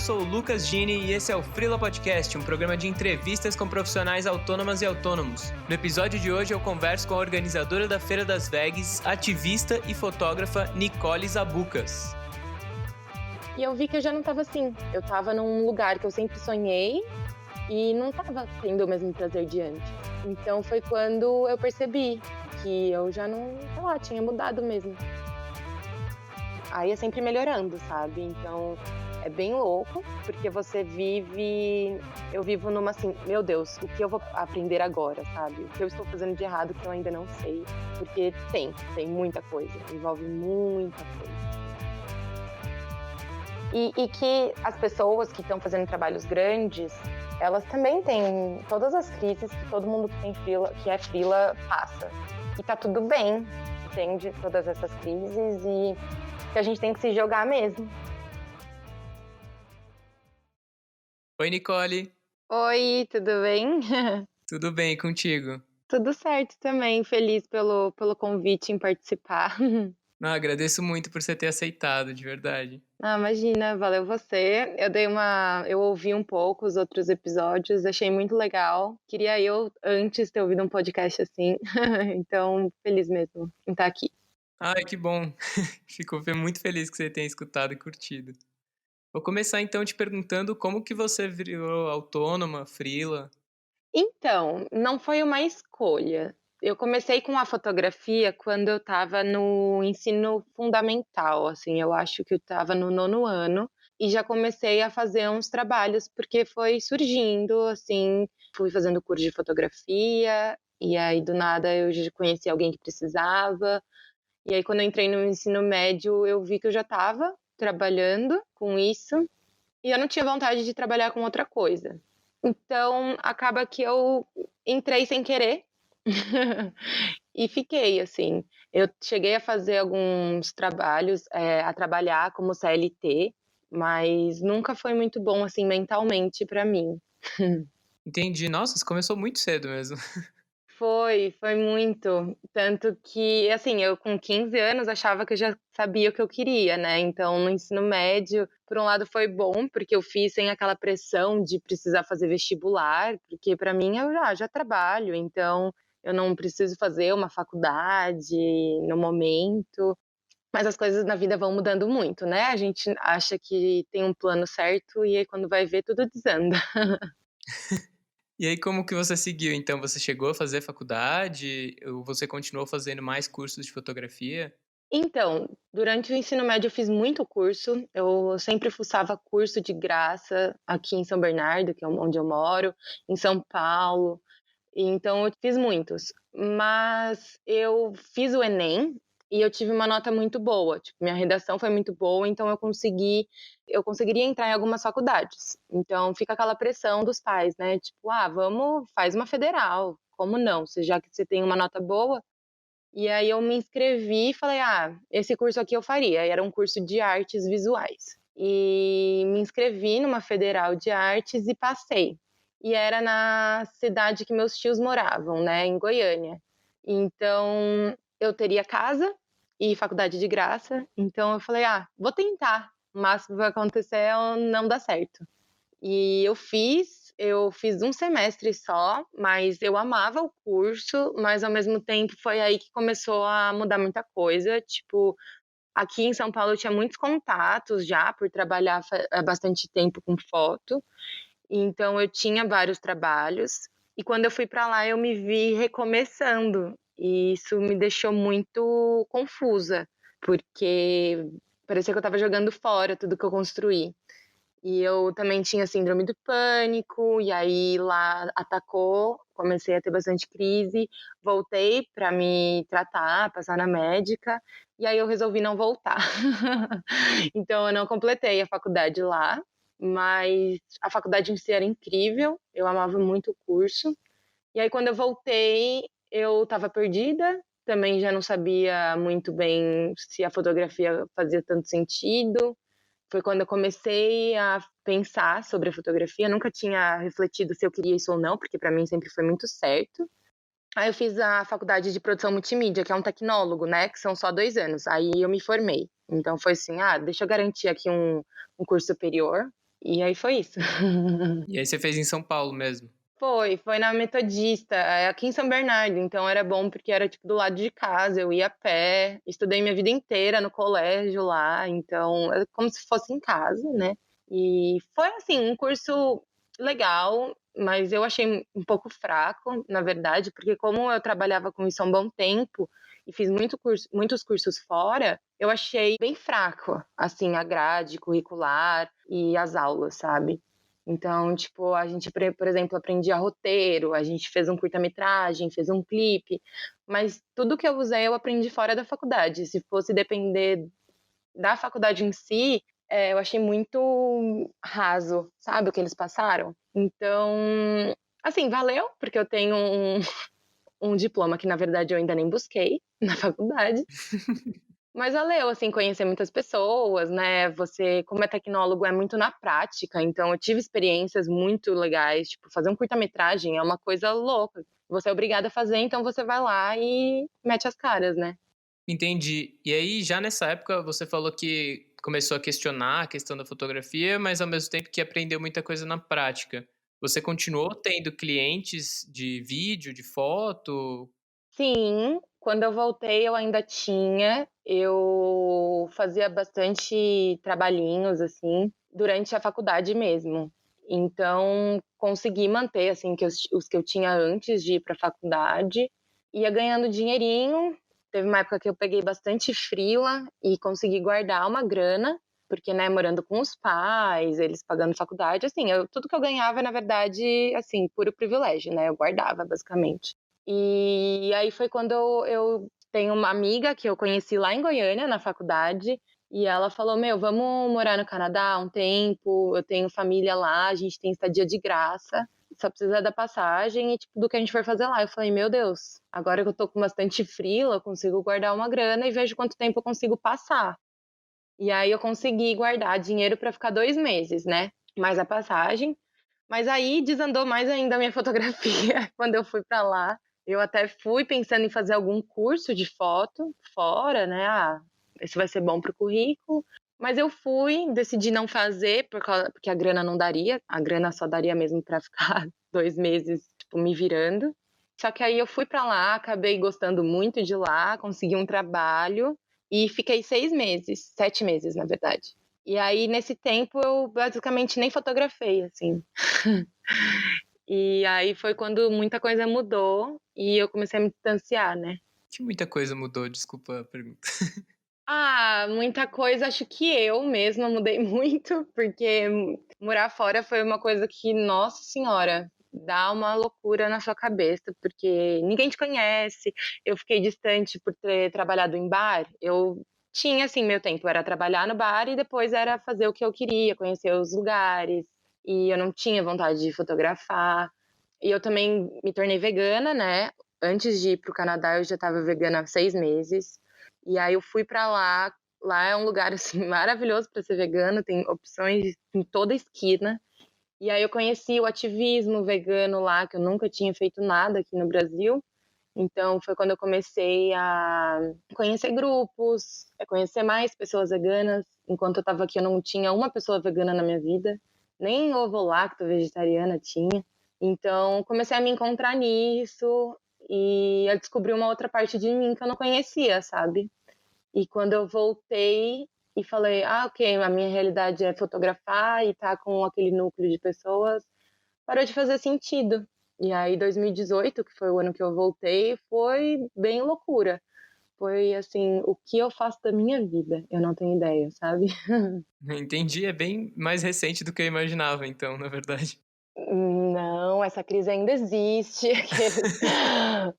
sou o Lucas Gini e esse é o Freela Podcast, um programa de entrevistas com profissionais autônomas e autônomos. No episódio de hoje eu converso com a organizadora da Feira das Vegs, ativista e fotógrafa Nicole Zabucas. E eu vi que eu já não estava assim. Eu estava num lugar que eu sempre sonhei e não estava tendo o mesmo prazer de antes. Então foi quando eu percebi que eu já não, sei lá, tinha mudado mesmo. Aí é sempre melhorando, sabe? Então é bem louco, porque eu vivo numa assim, meu Deus, o que eu vou aprender agora, sabe? O que eu estou fazendo de errado que eu ainda não sei, porque tem muita coisa, envolve muita coisa. E que as pessoas que estão fazendo trabalhos grandes, elas também têm todas as crises que todo mundo que é freela passa. E tá tudo bem, entende? Todas essas crises e que a gente tem que se jogar mesmo. Oi, Nicole. Oi, tudo bem? Tudo bem contigo? Tudo certo também, feliz pelo convite em participar. Não, agradeço muito por você ter aceitado, de verdade. Ah, imagina, valeu você. Eu ouvi um pouco os outros episódios, achei muito legal. Queria eu antes ter ouvido um podcast assim, então feliz mesmo em estar aqui. Ai, que bom. Fico muito feliz que você tenha escutado e curtido. Vou começar então te perguntando como que você virou autônoma, freela. Então, não foi uma escolha. Eu comecei com a fotografia quando eu estava no ensino fundamental, assim, eu acho que eu estava no 9º ano, e já comecei a fazer uns trabalhos, porque foi surgindo, assim, fui fazendo curso de fotografia, e aí do nada eu já conheci alguém que precisava, e aí quando eu entrei no ensino médio eu vi que eu já estava trabalhando com isso, e eu não tinha vontade de trabalhar com outra coisa. Então, acaba que eu entrei sem querer e fiquei, assim. Eu cheguei a fazer alguns trabalhos, a trabalhar como CLT, mas nunca foi muito bom, assim, mentalmente para mim. Entendi. Nossa, você começou muito cedo mesmo. Foi muito. Tanto que, assim, eu com 15 anos achava que eu já sabia o que eu queria, né? Então, no ensino médio, por um lado foi bom, porque eu fiz sem aquela pressão de precisar fazer vestibular, porque para mim eu já trabalho, então eu não preciso fazer uma faculdade no momento. Mas as coisas na vida vão mudando muito, né? A gente acha que tem um plano certo e aí quando vai ver tudo desanda. E aí, como que você seguiu? Então, você chegou a fazer faculdade? Ou você continuou fazendo mais cursos de fotografia? Então, durante o ensino médio eu fiz muito curso, eu sempre fuçava curso de graça aqui em São Bernardo, que é onde eu moro, em São Paulo, então eu fiz muitos. Mas eu fiz o Enem e eu tive uma nota muito boa, tipo, minha redação foi muito boa, então eu conseguiria entrar em algumas faculdades. Então fica aquela pressão dos pais, né? Tipo, faz uma federal, como não? Já que você tem uma nota boa. E aí eu me inscrevi e falei, esse curso aqui eu faria. E era um curso de artes visuais. E me inscrevi numa federal de artes e passei. E era na cidade que meus tios moravam, né, em Goiânia. Então eu teria casa e faculdade de graça. Então eu falei, vou tentar. O máximo que vai acontecer é não dar certo. E eu fiz um semestre só, mas eu amava o curso, mas ao mesmo tempo foi aí que começou a mudar muita coisa, tipo, aqui em São Paulo eu tinha muitos contatos já, por trabalhar há bastante tempo com foto, então eu tinha vários trabalhos, e quando eu fui para lá eu me vi recomeçando, e isso me deixou muito confusa, porque parecia que eu estava jogando fora tudo que eu construí. E eu também tinha síndrome do pânico, e aí lá atacou, comecei a ter bastante crise, voltei para me tratar, passar na médica, e aí eu resolvi não voltar. Então eu não completei a faculdade lá, mas a faculdade em si era incrível, eu amava muito o curso. E aí quando eu voltei, eu estava perdida, também já não sabia muito bem se a fotografia fazia tanto sentido. Foi quando eu comecei a pensar sobre a fotografia, nunca tinha refletido se eu queria isso ou não, porque para mim sempre foi muito certo. Aí eu fiz a faculdade de produção multimídia, que é um tecnólogo, né, que são só 2 anos. Aí eu me formei. Então foi assim, deixa eu garantir aqui um curso superior. E aí foi isso. E aí você fez em São Paulo mesmo? Foi na Metodista, aqui em São Bernardo, então era bom porque era, tipo, do lado de casa, eu ia a pé, estudei minha vida inteira no colégio lá, então é como se fosse em casa, né. E foi, assim, um curso legal, mas eu achei um pouco fraco, na verdade, porque como eu trabalhava com isso há um bom tempo e fiz muitos cursos fora, eu achei bem fraco, assim, a grade curricular e as aulas, sabe. Então, tipo, a gente, por exemplo, aprendia roteiro, a gente fez um curta-metragem, fez um clipe, mas tudo que eu usei eu aprendi fora da faculdade. Se fosse depender da faculdade em si, eu achei muito raso, sabe, o que eles passaram. Então, assim, valeu, porque eu tenho um diploma que, na verdade, eu ainda nem busquei na faculdade. Mas valeu, assim, conhecer muitas pessoas, né, você como é tecnólogo é muito na prática, então eu tive experiências muito legais, tipo, fazer um curta-metragem é uma coisa louca, você é obrigada a fazer, então você vai lá e mete as caras, né. Entendi. E aí, já nessa época, você falou que começou a questionar a questão da fotografia, mas ao mesmo tempo que aprendeu muita coisa na prática. Você continuou tendo clientes de vídeo, de foto? Sim, quando eu voltei eu ainda tinha, eu fazia bastante trabalhinhos, assim, durante a faculdade mesmo. Então, consegui manter, assim, os que eu tinha antes de ir para a faculdade, ia ganhando dinheirinho. Teve uma época que eu peguei bastante freela e consegui guardar uma grana, porque, né, morando com os pais, eles pagando faculdade, assim, tudo que eu ganhava, na verdade, assim, puro privilégio, né, eu guardava basicamente. E aí foi quando eu tenho uma amiga que eu conheci lá em Goiânia, na faculdade, e ela falou: "Meu, vamos morar no Canadá um tempo, eu tenho família lá, a gente tem estadia de graça, só precisa da passagem e, tipo, do que a gente for fazer lá". Eu falei: "Meu Deus, agora que eu tô com bastante freela, eu consigo guardar uma grana e vejo quanto tempo eu consigo passar". E aí eu consegui guardar dinheiro para ficar 2 meses, né, mais a passagem. Mas aí desandou mais ainda a minha fotografia quando eu fui para lá. Eu até fui pensando em fazer algum curso de foto fora, né, isso vai ser bom para o currículo, mas eu fui, decidi não fazer porque a grana não daria, a grana só daria mesmo para ficar 2 meses, tipo, me virando. Só que aí eu fui para lá, acabei gostando muito de lá, consegui um trabalho e fiquei 6 meses, 7 meses na verdade. E aí nesse tempo eu basicamente nem fotografei, assim. E aí foi quando muita coisa mudou e eu comecei a me distanciar, né. Que muita coisa mudou, desculpa a pergunta. Muita coisa, acho que eu mesma mudei muito, porque morar fora foi uma coisa que, nossa senhora, dá uma loucura na sua cabeça, porque ninguém te conhece. Eu fiquei distante por ter trabalhado em bar, eu tinha, assim, meu tempo era trabalhar no bar e depois era fazer o que eu queria, conhecer os lugares, e eu não tinha vontade de fotografar. E eu também me tornei vegana, né, antes de ir para o Canadá eu já estava vegana há 6 meses. E aí eu fui pra lá, lá é um lugar, assim, maravilhoso para ser vegano, tem opções em toda esquina. E aí eu conheci o ativismo vegano lá, que eu nunca tinha feito nada aqui no Brasil. Então foi quando eu comecei a conhecer grupos, a conhecer mais pessoas veganas. Enquanto eu estava aqui eu não tinha uma pessoa vegana na minha vida, nem ovo-lacto vegetariana tinha. Então comecei a me encontrar nisso e a descobrir uma outra parte de mim que eu não conhecia, sabe. E quando eu voltei e falei: "Ah, ok, a minha realidade é fotografar e estar com aquele núcleo de pessoas", parou de fazer sentido. E aí 2018, que foi o ano que eu voltei, foi bem loucura. Foi assim, o que eu faço da minha vida? Eu não tenho ideia, sabe. Entendi, é bem mais recente do que eu imaginava então, na verdade. Não, essa crise ainda existe, aqueles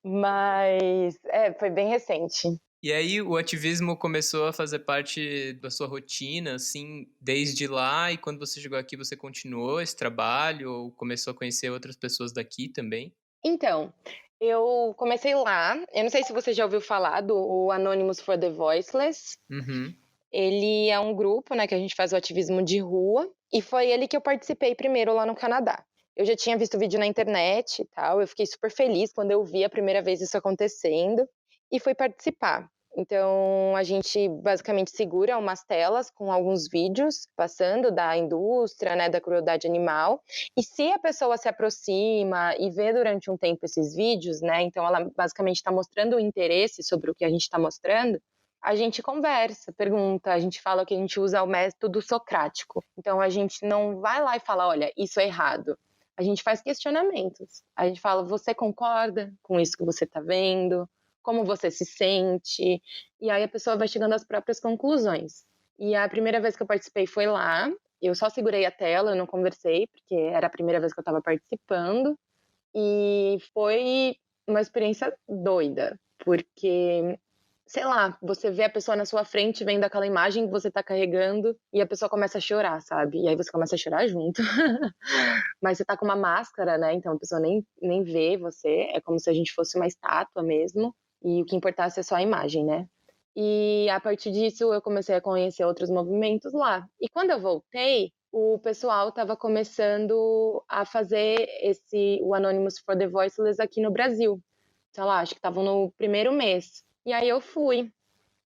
mas foi bem recente. E aí o ativismo começou a fazer parte da sua rotina, assim, desde lá, e quando você chegou aqui você continuou esse trabalho ou começou a conhecer outras pessoas daqui também? Então, eu comecei lá, eu não sei se você já ouviu falar do o Anonymous for the Voiceless. Uhum. Ele é um grupo, né, que a gente faz o ativismo de rua, e foi ele que eu participei primeiro lá no Canadá. Eu já tinha visto vídeo na internet e tal, eu fiquei super feliz quando eu vi a primeira vez isso acontecendo, e fui participar. Então, a gente basicamente segura umas telas com alguns vídeos passando da indústria, né, da crueldade animal. E se a pessoa se aproxima e vê durante um tempo esses vídeos, né, então ela basicamente está mostrando o interesse sobre o que a gente está mostrando, a gente conversa, pergunta, a gente fala que a gente usa o método socrático. Então, a gente não vai lá e fala, olha, isso é errado. A gente faz questionamentos. A gente fala, você concorda com isso que você está vendo? Como você se sente? E aí a pessoa vai chegando às próprias conclusões. E a primeira vez que eu participei foi lá. Eu só segurei a tela, eu não conversei, porque era a primeira vez que eu estava participando. E foi uma experiência doida, porque, sei lá, você vê a pessoa na sua frente vendo aquela imagem que você tá carregando e a pessoa começa a chorar, sabe? E aí você começa a chorar junto. Mas você tá com uma máscara, né? Então a pessoa nem vê você, é como se a gente fosse uma estátua mesmo, e o que importasse é só a imagem, né? E a partir disso eu comecei a conhecer outros movimentos lá. E quando eu voltei, o pessoal estava começando a fazer o Anonymous for the Voiceless aqui no Brasil. Sei lá, acho que estavam no primeiro mês. E aí eu fui.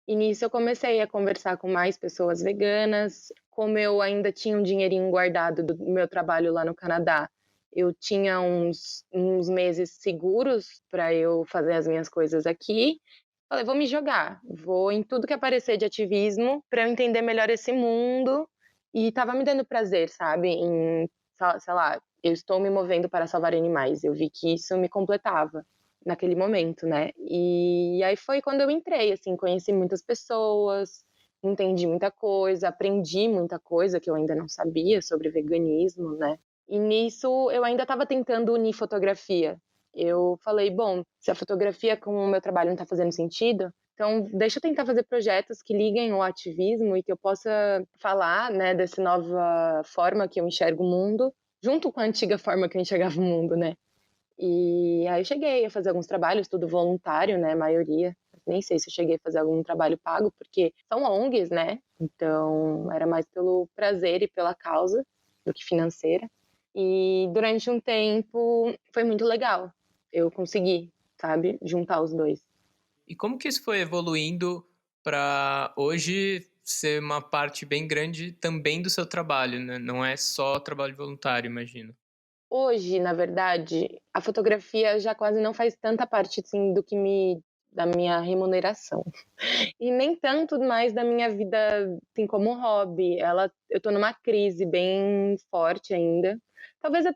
E nisso eu comecei a conversar com mais pessoas veganas. Como eu ainda tinha um dinheirinho guardado do meu trabalho lá no Canadá, eu tinha uns meses seguros para eu fazer as minhas coisas aqui. Falei, vou me jogar, vou em tudo que aparecer de ativismo para eu entender melhor esse mundo. E tava me dando prazer, sabe? Sei lá, eu estou me movendo para salvar animais. Eu vi que isso me completava naquele momento, né? E aí foi quando eu entrei, assim, conheci muitas pessoas, entendi muita coisa, aprendi muita coisa que eu ainda não sabia sobre veganismo, né? E nisso eu ainda estava tentando unir fotografia. Eu falei, bom, se a fotografia com o meu trabalho não está fazendo sentido, então deixa eu tentar fazer projetos que liguem ao ativismo e que eu possa falar, né, dessa nova forma que eu enxergo o mundo, junto com a antiga forma que eu enxergava o mundo, né? E aí eu cheguei a fazer alguns trabalhos, tudo voluntário, né, a maioria. Nem sei se eu cheguei a fazer algum trabalho pago, porque são ONGs, né? Então era mais pelo prazer e pela causa do que financeira. E durante um tempo foi muito legal. Eu consegui, sabe, juntar os dois. E como que isso foi evoluindo para hoje ser uma parte bem grande também do seu trabalho, né? Não é só trabalho voluntário, imagino. Hoje, na verdade, a fotografia já quase não faz tanta parte assim da minha remuneração. E nem tanto mais da minha vida assim como hobby. Eu tô numa crise bem forte ainda. Talvez eu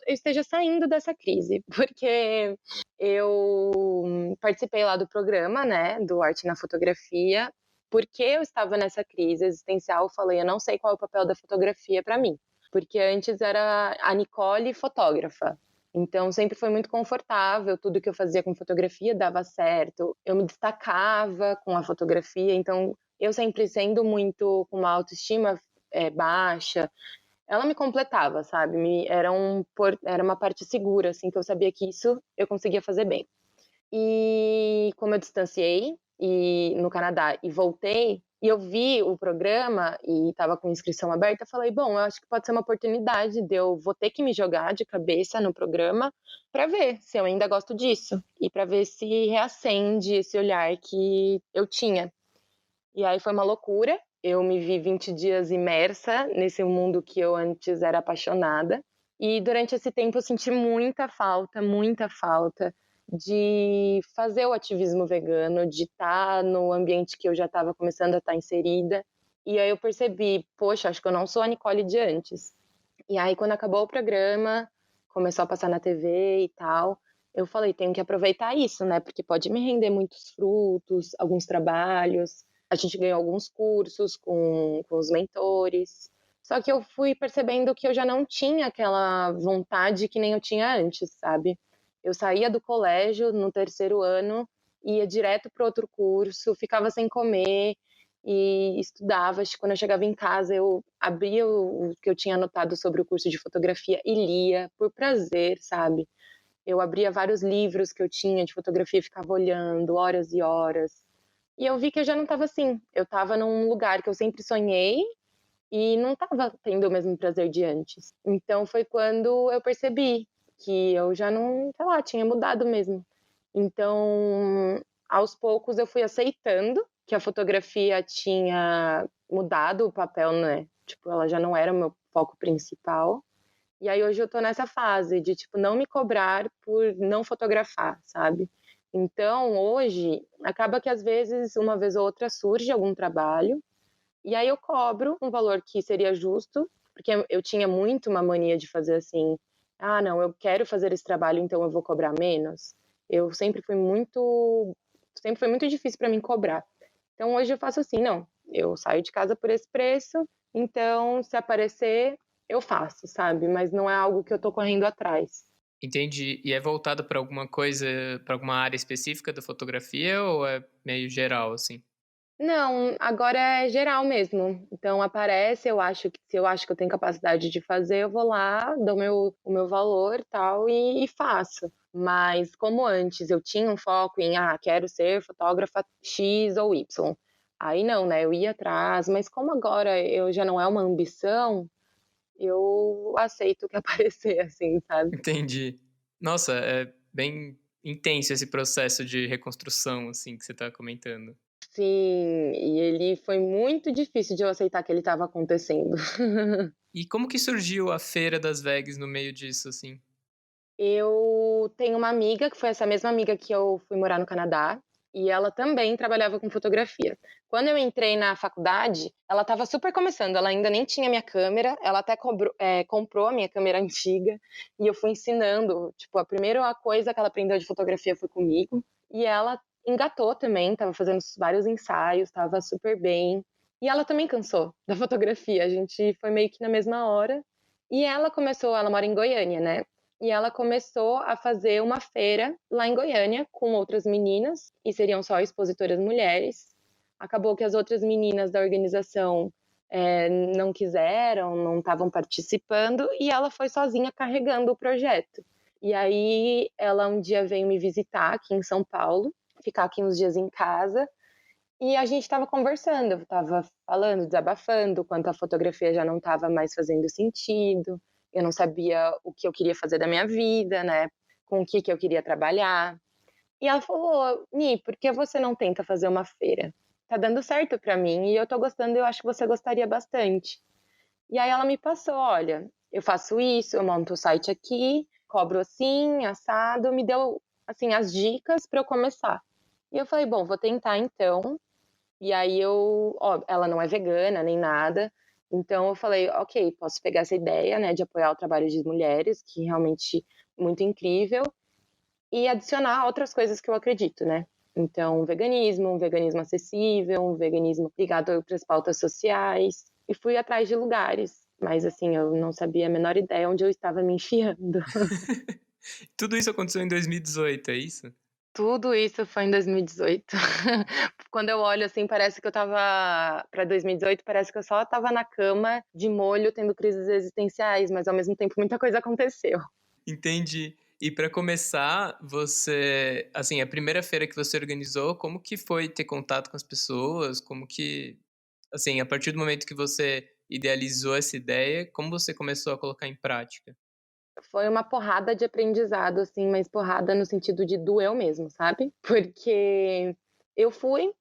esteja saindo dessa crise, porque eu participei lá do programa, né, do Arte na Fotografia. Porque eu estava nessa crise existencial, eu falei, eu não sei qual é o papel da fotografia para mim. Porque antes era a Nicole fotógrafa. Então sempre foi muito confortável, tudo que eu fazia com fotografia dava certo. Eu me destacava com a fotografia, então eu sempre sendo muito com uma autoestima baixa, ela me completava, sabe? Era uma parte segura, assim, que eu sabia que isso eu conseguia fazer bem. E como eu distanciei no Canadá e voltei, e eu vi o programa e estava com inscrição aberta, eu falei, bom, eu acho que pode ser uma oportunidade vou ter que me jogar de cabeça no programa para ver se eu ainda gosto disso e para ver se reacende esse olhar que eu tinha. E aí foi uma loucura, eu me vi 20 dias imersa nesse mundo que eu antes era apaixonada. E durante esse tempo eu senti muita falta de fazer o ativismo vegano, de estar no ambiente que eu já estava começando a estar inserida. E aí eu percebi, poxa, acho que eu não sou a Nicole de antes. E aí quando acabou o programa, começou a passar na TV e tal, eu falei, tenho que aproveitar isso, né? Porque pode me render muitos frutos, alguns trabalhos. A gente ganhou alguns cursos com os mentores. Só que eu fui percebendo que eu já não tinha aquela vontade que nem eu tinha antes, sabe? Eu saía do colégio no terceiro ano, ia direto para outro curso, ficava sem comer e estudava. Quando eu chegava em casa, eu abria o que eu tinha anotado sobre o curso de fotografia e lia por prazer, sabe? Eu abria vários livros que eu tinha de fotografia e ficava olhando horas e horas. E eu vi que eu já não estava assim. Eu estava num lugar que eu sempre sonhei e não estava tendo o mesmo prazer de antes. Então foi quando eu percebi que eu já não, sei lá, tinha mudado mesmo. Então aos poucos eu fui aceitando que a fotografia tinha mudado o papel, né, tipo, ela já não era o meu foco principal. E aí hoje eu tô nessa fase de, tipo, não me cobrar por não fotografar, sabe. Então hoje, acaba que às vezes, uma vez ou outra surge algum trabalho, e aí eu cobro um valor que seria justo, porque eu tinha muito uma mania de fazer assim: "Ah não, eu quero fazer esse trabalho, então eu vou cobrar menos". Eu sempre foi muito difícil para mim cobrar. Então hoje eu faço assim: "Não, eu saio de casa por esse preço, então se aparecer, eu faço", sabe, mas não é algo que eu tô correndo atrás. Entendi. E é voltado para alguma coisa, para alguma área específica da fotografia ou é meio geral, assim? Não, agora é geral mesmo. Então aparece, eu acho que se eu acho que eu tenho capacidade de fazer, eu vou lá, dou o meu valor, tal, e faço. Mas como antes eu tinha um foco em: "Ah, quero ser fotógrafa X ou Y", aí não, né, eu ia atrás, mas como agora eu já não é uma ambição, eu aceito o que aparecer, assim, sabe. Entendi. Nossa, é bem intenso esse processo de reconstrução, assim, que você tá comentando. Sim, e ele foi muito difícil de eu aceitar que ele estava acontecendo. E como que surgiu a Feira das Vegas no meio disso, assim? Eu tenho uma amiga, que foi essa mesma amiga que eu fui morar no Canadá, e ela também trabalhava com fotografia. Quando eu entrei na faculdade, ela estava super começando, ela ainda nem tinha minha câmera, ela até comprou a minha câmera antiga, e eu fui ensinando, tipo, a primeira coisa que ela aprendeu de fotografia foi comigo, e ela engatou também, estava fazendo vários ensaios, estava super bem, e ela também cansou da fotografia, a gente foi meio que na mesma hora, e ela mora em Goiânia, né, e ela começou a fazer uma feira lá em Goiânia com outras meninas, e seriam só expositoras mulheres. Acabou que as outras meninas da organização, não quiseram, não estavam participando, e ela foi sozinha carregando o projeto. E aí ela um dia veio me visitar aqui em São Paulo, ficar aqui uns dias em casa, e a gente estava conversando, eu estava falando, desabafando, quanto a fotografia já não estava mais fazendo sentido, eu não sabia o que eu queria fazer da minha vida, né, com o que eu queria trabalhar. E ela falou: "Ni, por que você não tenta fazer uma feira? Tá dando certo pra mim e eu tô gostando e eu acho que você gostaria bastante". E aí ela me passou: "Olha, eu faço isso, eu monto o site aqui, cobro assim, assado", me deu, assim, as dicas pra eu começar. E eu falei: "Bom, vou tentar então". E aí ela não é vegana nem nada, então eu falei: "Ok, posso pegar essa ideia, né, de apoiar o trabalho de mulheres, que realmente é muito incrível, e adicionar outras coisas que eu acredito, né". Então veganismo, um veganismo acessível, um veganismo ligado a outras pautas sociais, e fui atrás de lugares, mas assim, eu não sabia a menor ideia onde eu estava me enfiando. Tudo isso aconteceu em 2018, é isso? Tudo isso foi em 2018. Quando eu olho, assim, parece que eu estava para 2018, parece que eu só estava na cama, de molho, tendo crises existenciais, mas ao mesmo tempo muita coisa aconteceu. Entendi. E pra começar, você assim, a primeira feira que você organizou, como que foi ter contato com as pessoas? Como que assim, a partir do momento que você idealizou essa ideia, como você começou a colocar em prática? Foi uma porrada de aprendizado, assim, mas porrada no sentido de doeu mesmo, sabe. Porque eu fui,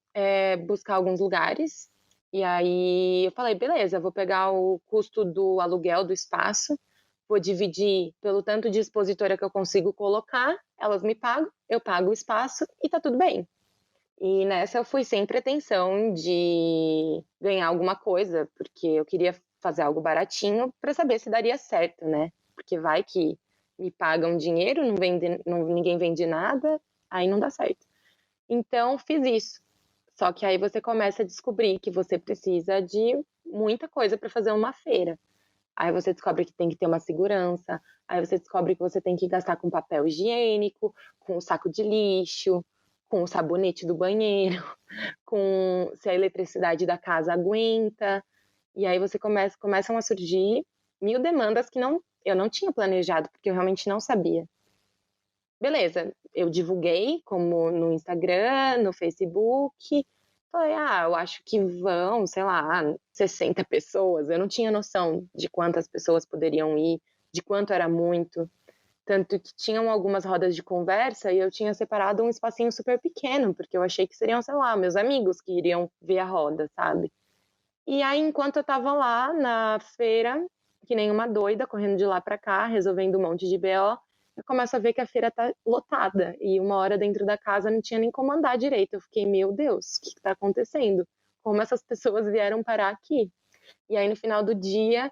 buscar alguns lugares, e aí eu falei: "Beleza, vou pegar o custo do aluguel do espaço, vou dividir pelo tanto de expositora que eu consigo colocar, elas me pagam, eu pago o espaço e tá tudo bem". E nessa eu fui sem pretensão de ganhar alguma coisa, porque eu queria fazer algo baratinho para saber se daria certo, né. Porque vai que me pagam dinheiro, ninguém vende nada, aí não dá certo. Então fiz isso. Só que aí você começa a descobrir que você precisa de muita coisa para fazer uma feira. Aí você descobre que tem que ter uma segurança, aí você descobre que você tem que gastar com papel higiênico, com o saco de lixo, com o sabonete do banheiro, com se a eletricidade da casa aguenta. E aí você começam a surgir 1000 demandas que eu não tinha planejado, porque eu realmente não sabia. Beleza, eu divulguei como no Instagram, no Facebook, falei: "Ah, eu acho que vão, sei lá, 60 pessoas", eu não tinha noção de quantas pessoas poderiam ir, de quanto era muito. Tanto que tinham algumas rodas de conversa e eu tinha separado um espacinho super pequeno, porque eu achei que seriam, sei lá, meus amigos que iriam ver a roda, sabe. E aí, enquanto eu estava lá na feira, que nem uma doida, correndo de lá pra cá, resolvendo um monte de BO, eu começo a ver que a feira tá lotada, e uma hora dentro da casa não tinha nem como andar direito. Eu fiquei: "Meu Deus, o que que tá acontecendo? Como essas pessoas vieram parar aqui?". E aí, no final do dia,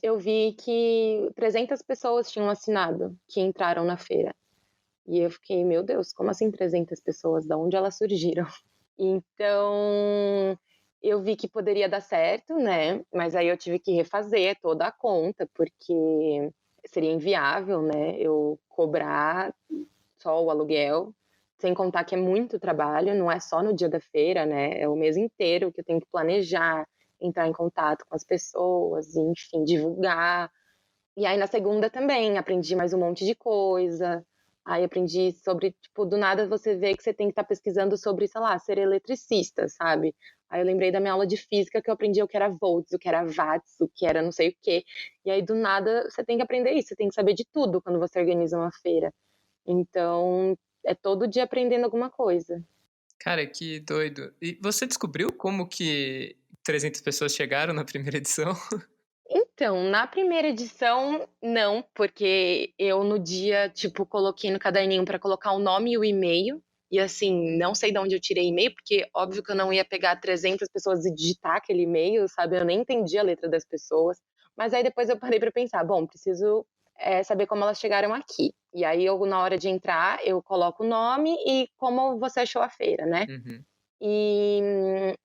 eu vi que 300 pessoas tinham assinado, que entraram na feira. E eu fiquei: "Meu Deus, como assim 300 pessoas? Da onde elas surgiram?". Então, eu vi que poderia dar certo, né, mas aí eu tive que refazer toda a conta, porque seria inviável, né, eu cobrar só o aluguel, sem contar que é muito trabalho, não é só no dia da feira, né, é o mês inteiro que eu tenho que planejar, entrar em contato com as pessoas, enfim, divulgar. E aí na segunda também aprendi mais um monte de coisa, aí aprendi sobre, tipo, do nada você vê que você tem que estar pesquisando sobre, sei lá, ser eletricista, sabe. Aí eu lembrei da minha aula de física que eu aprendi o que era volts, o que era watts, o que era não sei o quê. E aí do nada você tem que aprender isso, você tem que saber de tudo quando você organiza uma feira. Então, é todo dia aprendendo alguma coisa. Cara, que doido. E você descobriu como que 300 pessoas chegaram na primeira edição? Então, na primeira edição, não, porque eu no dia, tipo, coloquei no caderninho para colocar o nome e o e-mail, e assim, não sei de onde eu tirei e-mail, porque óbvio que eu não ia pegar 300 pessoas e digitar aquele e-mail, sabe, eu nem entendi a letra das pessoas. Mas aí depois eu parei para pensar: "Bom, preciso, saber como elas chegaram aqui". E aí eu, na hora de entrar, eu coloco o nome e como você achou a feira, né. Uhum. E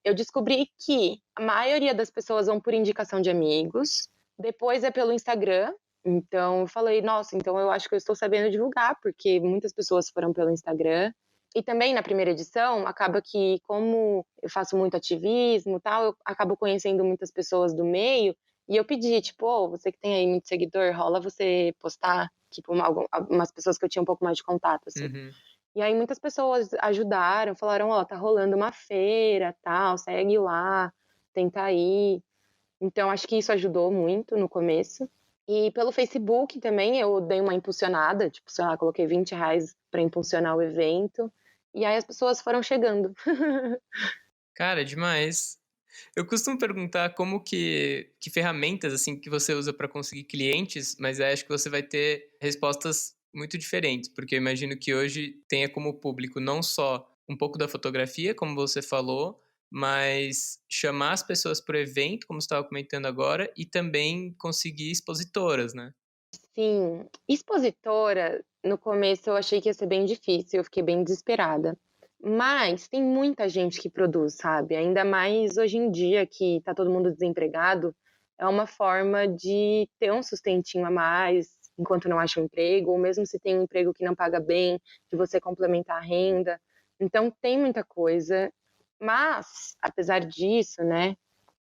eu descobri que a maioria das pessoas vão por indicação de amigos, depois é pelo Instagram, então eu falei: "Nossa, então eu acho que eu estou sabendo divulgar", porque muitas pessoas foram pelo Instagram. E também na primeira edição, acaba que como eu faço muito ativismo, tal, eu acabo conhecendo muitas pessoas do meio, e eu pedi, tipo: "Ô, você que tem aí muito seguidor, rola você postar?", tipo, umas pessoas que eu tinha um pouco mais de contato, assim. Uhum. E aí muitas pessoas ajudaram, falaram: "Ó, tá rolando uma feira, tal, segue lá, tenta ir". Então acho que isso ajudou muito no começo. E pelo Facebook também eu dei uma impulsionada, tipo, sei lá, coloquei R$ 20 para impulsionar o evento, e aí as pessoas foram chegando. Cara, demais. Eu costumo perguntar como que ferramentas, assim, que você usa para conseguir clientes, mas aí acho que você vai ter respostas muito diferentes, porque eu imagino que hoje tenha como público não só um pouco da fotografia, como você falou, mas chamar as pessoas para o evento, como você estava comentando agora, e também conseguir expositoras, né? Sim, expositora, no começo eu achei que ia ser bem difícil, eu fiquei bem desesperada. Mas tem muita gente que produz, sabe? Ainda mais hoje em dia que tá todo mundo desempregado, é uma forma de ter um sustentinho a mais enquanto não acha um emprego, ou mesmo se tem um emprego que não paga bem, de você complementar a renda. Então tem muita coisa. Mas, apesar disso, né,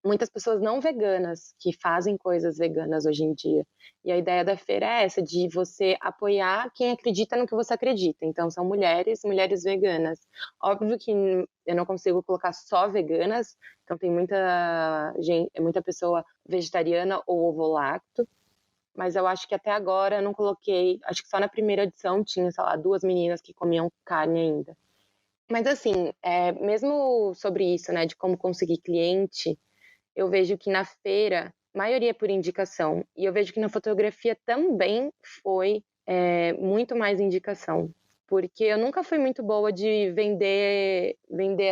muitas pessoas não veganas que fazem coisas veganas hoje em dia. E a ideia da feira é essa, de você apoiar quem acredita no que você acredita. Então são mulheres, mulheres veganas. Óbvio que eu não consigo colocar só veganas, então tem muita gente, muita pessoa vegetariana ou ovo-lacto, mas eu acho que até agora eu não coloquei, acho que só na primeira edição tinha, sei lá, 2 meninas que comiam carne ainda. Mas assim, mesmo sobre isso, né, de como conseguir cliente, eu vejo que na feira, maioria é por indicação, e eu vejo que na fotografia também foi, muito mais indicação, porque eu nunca fui muito boa de vender,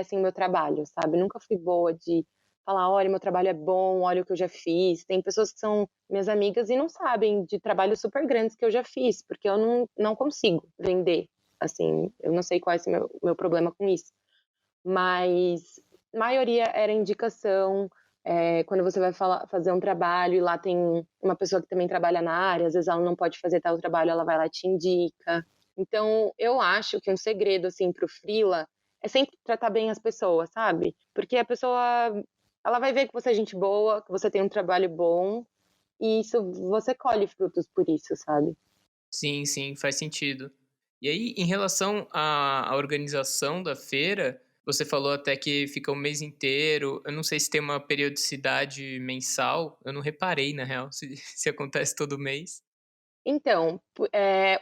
assim, meu trabalho, sabe, nunca fui boa de falar: "Olha, meu trabalho é bom, olha o que eu já fiz". Tem pessoas que são minhas amigas e não sabem de trabalhos super grandes que eu já fiz, porque eu não consigo vender, assim, eu não sei qual é esse meu problema com isso. Mas maioria era indicação, quando você vai fazer um trabalho e lá tem uma pessoa que também trabalha na área, às vezes ela não pode fazer tal trabalho, ela vai lá e te indica. Então eu acho que um segredo, assim, para o freela é sempre tratar bem as pessoas, sabe. Porque a pessoa, ela vai ver que você é gente boa, que você tem um trabalho bom, e isso você colhe frutos por isso, sabe. Sim, sim, faz sentido. E aí, em relação à organização da feira, você falou até que fica o mês inteiro. Eu não sei se tem uma periodicidade mensal. Eu não reparei, na real, se, se acontece todo mês. Então,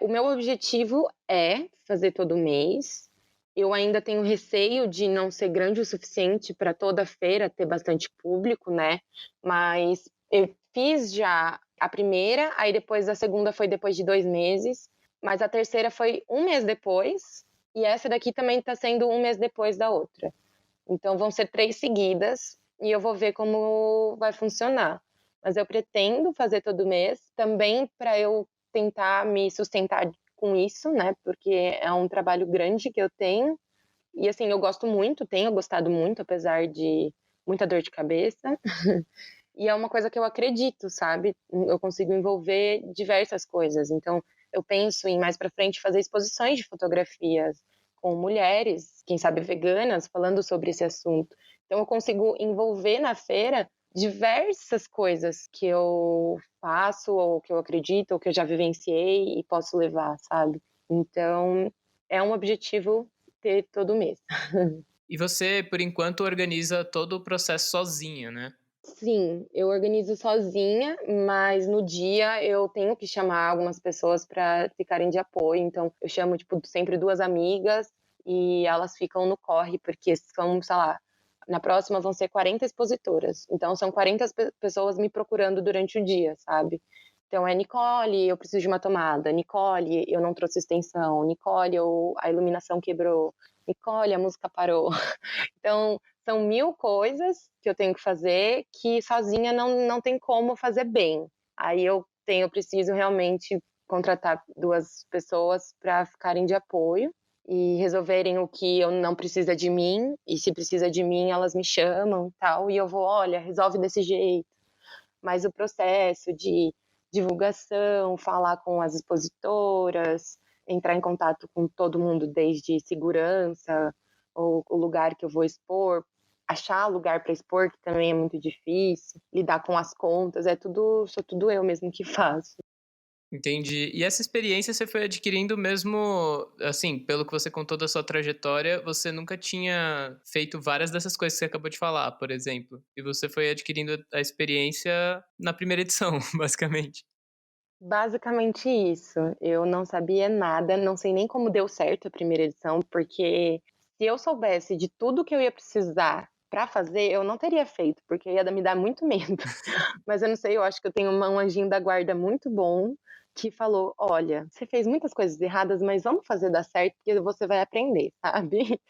o meu objetivo é fazer todo mês. Eu ainda tenho receio de não ser grande o suficiente para toda feira ter bastante público, né, mas eu fiz já a primeira, aí depois a segunda foi depois de 2 meses, mas a terceira foi 1 mês depois, e essa daqui também está sendo 1 mês depois da outra. Então vão ser 3 seguidas, e eu vou ver como vai funcionar. Mas eu pretendo fazer todo mês, também para eu tentar me sustentar com isso, né, porque é um trabalho grande que eu tenho, e assim, eu gosto muito, tenho gostado muito, apesar de muita dor de cabeça, e é uma coisa que eu acredito, sabe, eu consigo envolver diversas coisas, então eu penso em mais para frente fazer exposições de fotografias com mulheres, quem sabe veganas, falando sobre esse assunto. Então eu consigo envolver na feira diversas coisas que eu faço, ou que eu acredito, ou que eu já vivenciei e posso levar, sabe. Então, é um objetivo ter todo mês. E você, por enquanto, organiza todo o processo sozinha, né? Sim, eu organizo sozinha, mas no dia eu tenho que chamar algumas pessoas para ficarem de apoio, então eu chamo, tipo, sempre 2 amigas e elas ficam no corre, porque são, sei lá, na próxima vão ser 40 expositoras, então são 40 pessoas me procurando durante o dia, sabe. Então é: "Nicole, eu preciso de uma tomada. Nicole, eu não trouxe extensão. Nicole, a iluminação quebrou. Nicole, a música parou". Então, são 1000 coisas que eu tenho que fazer, que sozinha não tem como fazer bem. Aí eu preciso realmente contratar 2 pessoas para ficarem de apoio e resolverem o que eu não precisa de mim, e se precisa de mim elas me chamam, tal, e eu vou: "Olha, resolve desse jeito". Mas o processo de divulgação, falar com as expositoras, entrar em contato com todo mundo, desde segurança, ou o lugar que eu vou expor, achar lugar para expor, que também é muito difícil, lidar com as contas, sou tudo eu mesmo que faço. Entendi. E essa experiência você foi adquirindo mesmo, assim, pelo que você contou da sua trajetória, você nunca tinha feito várias dessas coisas que você acabou de falar, por exemplo. E você foi adquirindo a experiência na primeira edição, basicamente. Basicamente isso. Eu não sabia nada, não sei nem como deu certo a primeira edição, porque se eu soubesse de tudo que eu ia precisar para fazer, eu não teria feito, porque ia me dar muito medo. Mas eu não sei, eu acho que eu tenho um anjinho da guarda muito bom, que falou: "Olha, você fez muitas coisas erradas, mas vamos fazer dar certo, porque você vai aprender", sabe.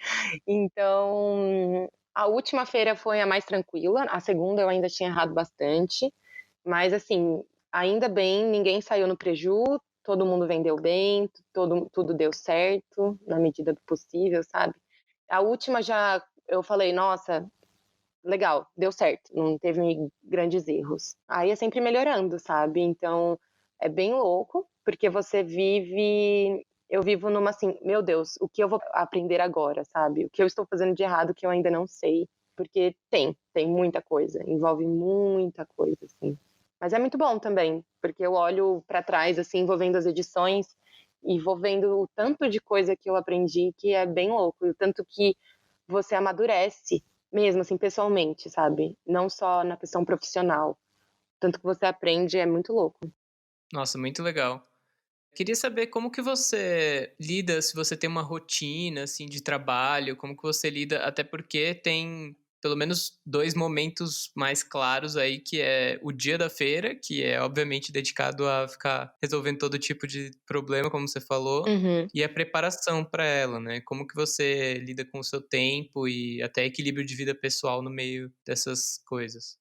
Então, a última feira foi a mais tranquila, a segunda eu ainda tinha errado bastante, mas assim, ainda bem, ninguém saiu no preju, todo mundo vendeu bem, tudo deu certo, na medida do possível, sabe. A última já eu falei: "Nossa, legal, deu certo, não teve grandes erros". Aí é sempre melhorando, sabe. Então, é bem louco, porque você vive eu vivo numa assim: "Meu Deus, o que eu vou aprender agora?", sabe. O que eu estou fazendo de errado que eu ainda não sei, porque tem muita coisa, envolve muita coisa, assim. Mas é muito bom também, porque eu olho pra trás, assim, vou vendo as edições e vou vendo o tanto de coisa que eu aprendi, que é bem louco, e o tanto que você amadurece mesmo, assim, pessoalmente, sabe, não só na questão profissional. Tanto que você aprende é muito louco. Nossa, muito legal. Queria saber como que você lida, se você tem uma rotina, assim, de trabalho, como que você lida, até porque tem pelo menos 2 momentos mais claros aí, que é o dia da feira, que é obviamente dedicado a ficar resolvendo todo tipo de problema, como você falou, Uhum. e a preparação para ela, né. Como que você lida com o seu tempo e até equilíbrio de vida pessoal no meio dessas coisas?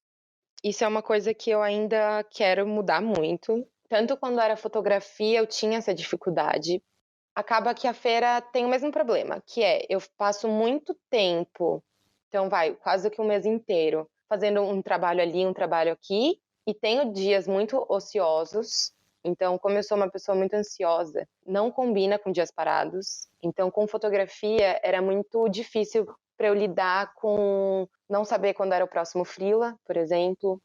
Isso é uma coisa que eu ainda quero mudar muito. Tanto quando era fotografia eu tinha essa dificuldade. Acaba que a feira tem o mesmo problema, que é, eu passo muito tempo, então vai, quase que um mês inteiro, fazendo um trabalho ali, um trabalho aqui, e tenho dias muito ociosos. Então, como eu sou uma pessoa muito ansiosa, não combina com dias parados. Então, com fotografia era muito difícil para eu lidar com não saber quando era o próximo freela, por exemplo.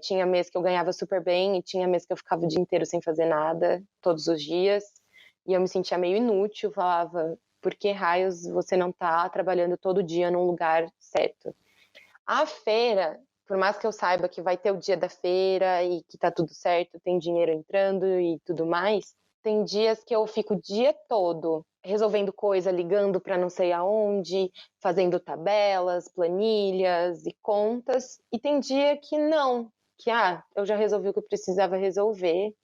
Tinha mês que eu ganhava super bem e tinha mês que eu ficava o dia inteiro sem fazer nada, todos os dias. E eu me sentia meio inútil, falava: "Por que raios você não tá trabalhando todo dia num lugar certo?". A feira, por mais que eu saiba que vai ter o dia da feira e que tá tudo certo, tem dinheiro entrando e tudo mais, tem dias que eu fico o dia todo resolvendo coisa, ligando para não sei aonde, fazendo tabelas, planilhas e contas, e tem dia que não, que eu já resolvi o que eu precisava resolver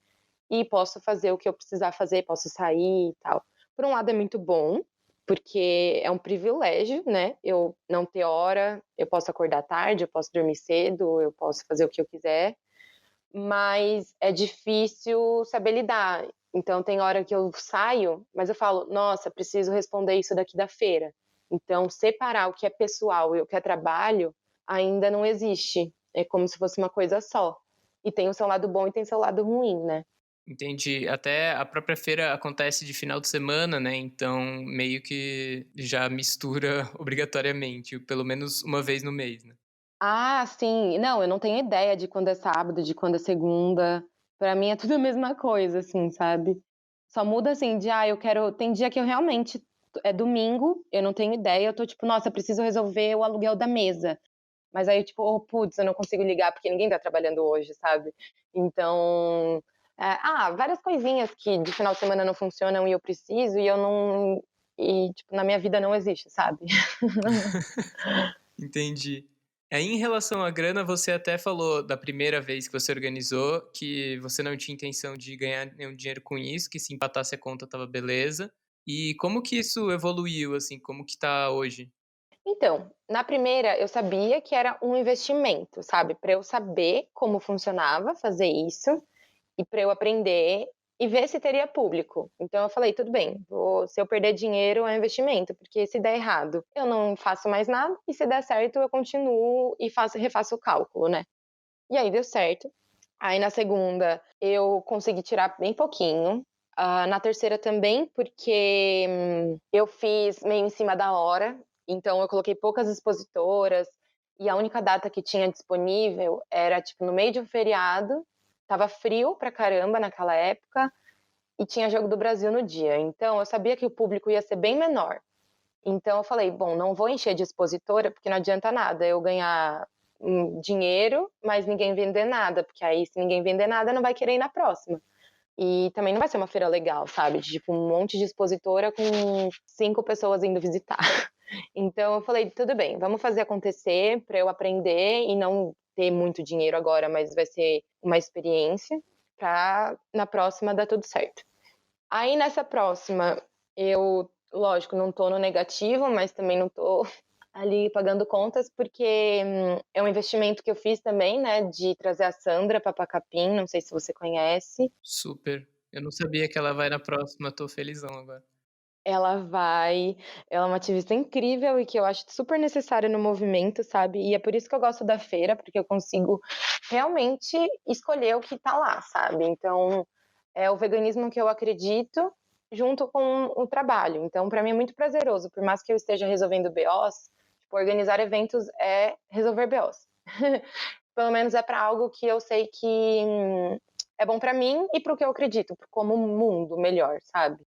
e posso fazer o que eu precisar fazer, posso sair e tal. Por um lado é muito bom, porque é um privilégio, né, eu não ter hora, eu posso acordar tarde, eu posso dormir cedo, eu posso fazer o que eu quiser, mas é difícil saber lidar. Então tem hora que eu saio, mas eu falo: "Nossa, preciso responder isso daqui da feira". Então separar o que é pessoal e o que é trabalho ainda não existe, é como se fosse uma coisa só. E tem o seu lado bom e tem o seu lado ruim, né. Entendi. Até a própria feira acontece de final de semana, né, então meio que já mistura obrigatoriamente, pelo menos uma vez no mês, né. Sim. Não, eu não tenho ideia de quando é sábado, de quando é segunda. Pra mim é tudo a mesma coisa, assim, sabe. Só muda, assim, de, eu quero tem dia que eu realmente é domingo, eu não tenho ideia, eu tô tipo: "Nossa, preciso resolver o aluguel da mesa". Mas aí, tipo: "Oh, putz, eu não consigo ligar porque ninguém tá trabalhando hoje", sabe. Então, várias coisinhas que de final de semana não funcionam e eu preciso e eu não e, tipo, na minha vida não existe, sabe. Entendi. Aí em relação à grana, você até falou da primeira vez que você organizou, que você não tinha intenção de ganhar nenhum dinheiro com isso, que se empatasse a conta estava beleza. E como que isso evoluiu, assim, como que tá hoje? Então, na primeira eu sabia que era um investimento, sabe, para eu saber como funcionava fazer isso, e para eu aprender e ver se teria público. Então eu falei: "Tudo bem, se eu perder dinheiro é um investimento, porque se der errado, eu não faço mais nada e se der certo eu continuo e refaço o cálculo, né". E aí deu certo. Aí na segunda eu consegui tirar bem pouquinho, na terceira também, porque, eu fiz meio em cima da hora, então eu coloquei poucas expositoras, e a única data que tinha disponível era, tipo, no meio de um feriado, estava frio pra caramba naquela época, e tinha jogo do Brasil no dia, então eu sabia que o público ia ser bem menor. Então eu falei: "Bom, não vou encher de expositora, porque não adianta nada eu ganhar, dinheiro, mas ninguém vender nada, porque aí se ninguém vender nada não vai querer ir na próxima". E também não vai ser uma feira legal, sabe, de tipo um monte de expositora com 5 pessoas indo visitar. Então eu falei: "Tudo bem, vamos fazer acontecer para eu aprender e não ter muito dinheiro agora, mas vai ser uma experiência, pra na próxima dar tudo certo". Aí nessa próxima, eu, lógico, não tô no negativo, mas também não tô ali pagando contas, porque, é um investimento que eu fiz também, né, de trazer a Sandra pra Pacapim, não sei se você conhece. Super. Eu não sabia que ela vai na próxima, tô felizão agora. Ela vai, ela é uma ativista incrível e que eu acho super necessária no movimento, sabe, e é por isso que eu gosto da feira, porque eu consigo realmente escolher o que tá lá, sabe. Então, é o veganismo que eu acredito, junto com o trabalho. Então pra mim é muito prazeroso, por mais que eu esteja resolvendo BOs, tipo, organizar eventos é resolver BOs. Pelo menos é pra algo que eu sei que, é bom pra mim e para o que eu acredito, como um mundo melhor, sabe.